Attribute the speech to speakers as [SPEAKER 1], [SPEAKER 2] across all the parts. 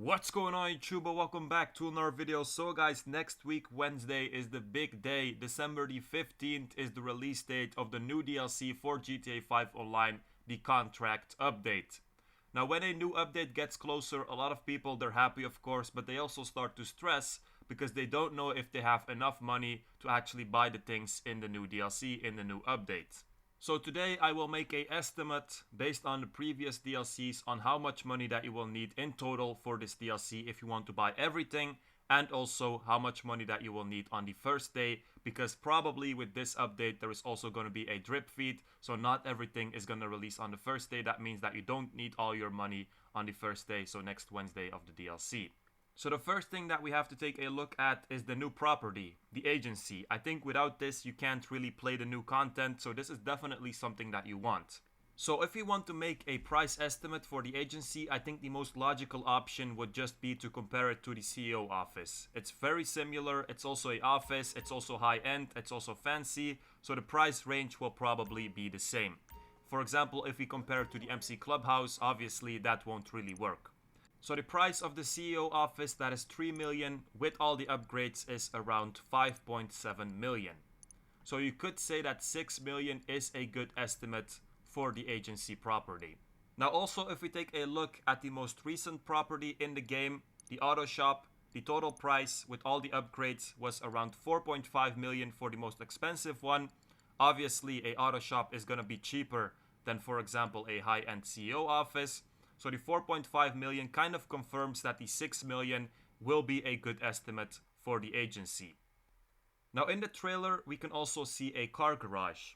[SPEAKER 1] What's going on YouTube? Welcome back to another video. So guys, next week Wednesday is the big day. December the 15th is the release date of the new DLC for GTA 5 Online, the contract update. Now when a new update gets closer, a lot of people, they're happy of course, but they also start to stress because they don't know if they have enough money to actually buy the things in the new DLC, in the new update. So today I will make an estimate based on the previous DLCs on how much money that you will need in total for this DLC if you want to buy everything, and also how much money that you will need on the first day, because probably with this update there is also going to be a drip feed, so not everything is going to release on the first day. That means that you don't need all your money on the first day, so next Wednesday of the DLC. So the first thing that we have to take a look at is the new property, the agency. I think without this you can't really play the new content, so this is definitely something that you want. So if you want to make a price estimate for the agency, I think the most logical option would just be to compare it to the CEO office. It's very similar, it's also an office, it's also high-end, it's also fancy, so the price range will probably be the same. For example, if we compare it to the MC Clubhouse, obviously that won't really work. So the price of the CEO office, that is 3 million, with all the upgrades is around 5.7 million. So you could say that 6 million is a good estimate for the agency property. Now also if we take a look at the most recent property in the game, the auto shop, the total price with all the upgrades was around 4.5 million for the most expensive one. Obviously a auto shop is going to be cheaper than, for example, a high-end CEO office. So the 4.5 million kind of confirms that the 6 million will be a good estimate for the agency. Now in the trailer we can also see a car garage.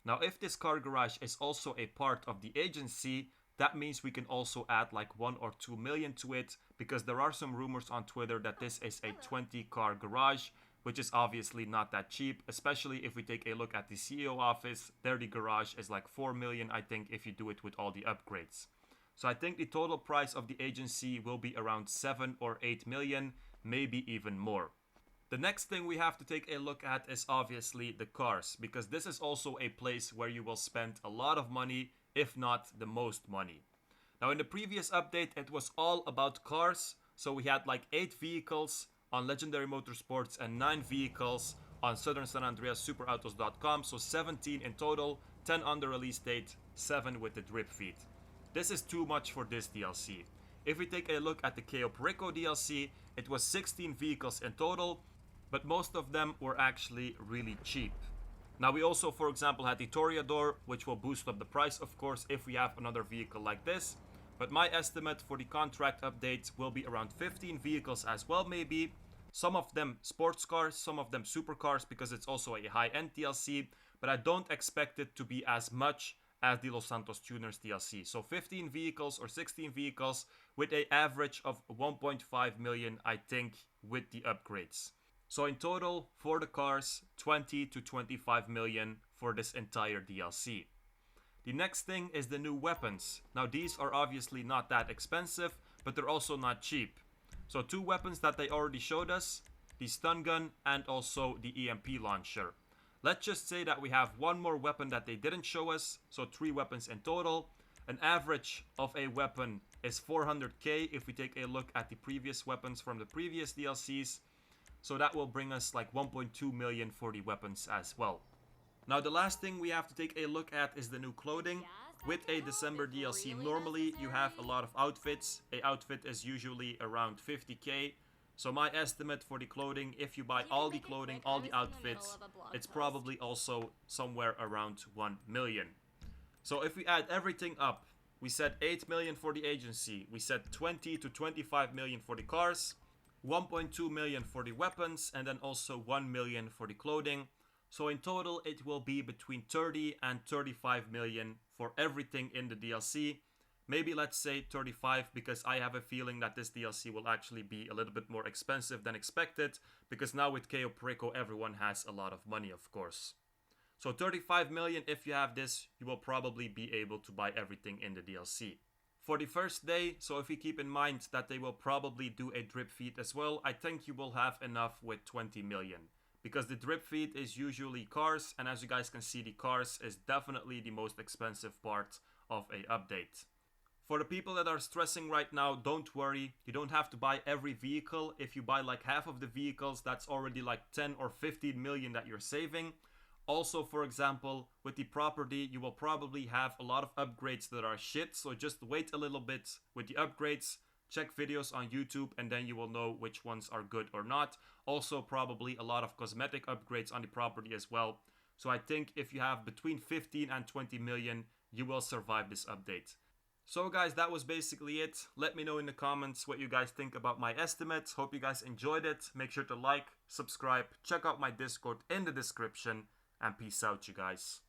[SPEAKER 1] Now if this car garage is also a part of the agency, that means we can also add like 1 or 2 million to it, because there are some rumors on Twitter that this is a 20 car garage, which is obviously not that cheap, especially if we take a look at the CEO office. There the garage is like 4 million, I think, if you do it with all the upgrades. So I think the total price of the agency will be around 7 or 8 million, maybe even more. The next thing we have to take a look at is obviously the cars, because this is also a place where you will spend a lot of money, if not the most money. Now in the previous update it was all about cars, so we had like 8 vehicles on Legendary Motorsports and 9 vehicles on Southern San Andreas superautos.com, so 17 in total, 10 on the release date, 7 with the drip feed. This is too much for this DLC. If we take a look at the Cayo Perico DLC, it was 16 vehicles in total, but most of them were actually really cheap. Now we also, for example, had the Toreador, which will boost up the price of course if we have another vehicle like this. But my estimate for the contract updates will be around 15 vehicles as well maybe. Some of them sports cars, some of them supercars, because it's also a high-end DLC, but I don't expect it to be as much as the Los Santos Tuners DLC. So 15 vehicles or 16 vehicles with an average of 1.5 million, I think, with the upgrades. So in total, for the cars, 20 to 25 million for this entire DLC. The next thing is the new weapons. Now these are obviously not that expensive, but they're also not cheap. So 2 weapons that they already showed us, the stun gun and also the EMP launcher. Let's just say that we have 1 more weapon that they didn't show us, so 3 weapons in total. An average of a weapon is 400k if we take a look at the previous weapons from the previous DLCs. So that will bring us like 1.2 million for the weapons as well. Now the last thing we have to take a look at is the new clothing. With a December DLC, normally you have a lot of outfits. A outfit is usually around 50k. So my estimate for the clothing, if you buy all the clothing, all the outfits, it's probably also somewhere around 1 million. So if we add everything up, we said 8 million for the agency, we said 20 to 25 million for the cars, 1.2 million for the weapons, and then also 1 million for the clothing. So in total it will be between 30 and 35 million for everything in the DLC. Maybe let's say 35, because I have a feeling that this DLC will actually be a little bit more expensive than expected, because now with Cayo Perico everyone has a lot of money of course. So 35 million, if you have this, you will probably be able to buy everything in the DLC. For the first day, so if you keep in mind that they will probably do a drip feed as well, I think you will have enough with 20 million. Because the drip feed is usually cars, and as you guys can see, the cars is definitely the most expensive part of a update. For the people that are stressing right now, don't worry. You don't have to buy every vehicle. If you buy like half of the vehicles, that's already like 10 or 15 million that you're saving. Also, for example, with the property, you will probably have a lot of upgrades that are shit. So just wait a little bit with the upgrades. Check videos on YouTube and then you will know which ones are good or not. Also, probably a lot of cosmetic upgrades on the property as well. So I think if you have between 15 and 20 million, you will survive this update. So guys, that was basically it. Let me know in the comments what you guys think about my estimates. Hope you guys enjoyed it. Make sure to like, subscribe, check out my Discord in the description, and peace out, you guys.